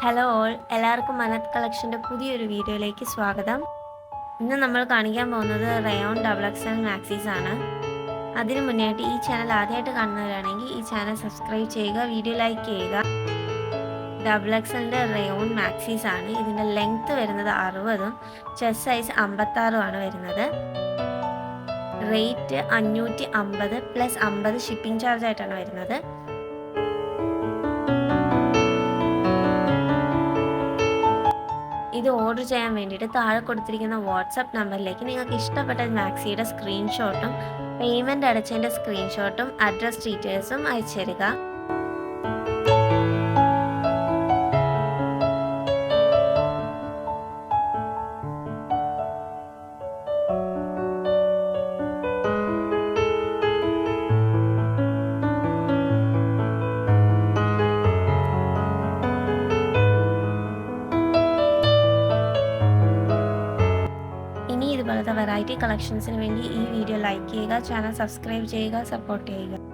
Hello all എല്ലാവർക്കും മനത് കളക്ഷൻ്റെ പുതിയൊരു വീഡിയോയിലേക്ക് സ്വാഗതം. ഇന്ന് നമ്മൾ കാണിക്കാൻ പോകുന്നത് റയോൺ ഡബിൾ എക്സൽ മാക്സീസ് ആണ്. അതിനു മുന്നേയായിട്ട് ഈ ചാനൽ ആദ്യമായിട്ട് കാണുന്നവരാണെങ്കിൽ ഈ ചാനൽ സബ്സ്ക്രൈബ് ചെയ്യുക, വീഡിയോ ലൈക്ക് ചെയ്യുക. ഡബിൾ എക്സലിൻ്റെ റയോൺ മാക്സീസ് ആണ്. ഇതിൻ്റെ ലെങ്ത്ത് വരുന്നത് 60ഉം ചെസ്റ്റ് സൈസ് 56ഉമാണ് വരുന്നത്. റേറ്റ് 550 പ്ലസ് 50 ഷിപ്പിംഗ് ചാർജ് ആയിട്ടാണ് വരുന്നത്. ഇത് ഓർഡർ ചെയ്യാൻ വേണ്ടിയിട്ട് താഴെ കൊടുത്തിരിക്കുന്ന വാട്സപ്പ് നമ്പറിലേക്ക് നിങ്ങൾക്ക് ഇഷ്ടപ്പെട്ട മാക്സിയുടെ സ്ക്രീൻഷോട്ടും പേയ്മെൻറ്റ് അടച്ചതിൻ്റെ സ്ക്രീൻഷോട്ടും അഡ്രസ് ഡീറ്റെയിൽസും അയച്ചു തരിക. ഇനി ഇതുപോലത്തെ വെറൈറ്റി കളക്ഷൻസിന് വേണ്ടി ഈ വീഡിയോ ലൈക്ക് ചെയ്യുക, ചാനൽ സബ്സ്ക്രൈബ് ചെയ്യുക, സപ്പോർട്ട് ചെയ്യുക.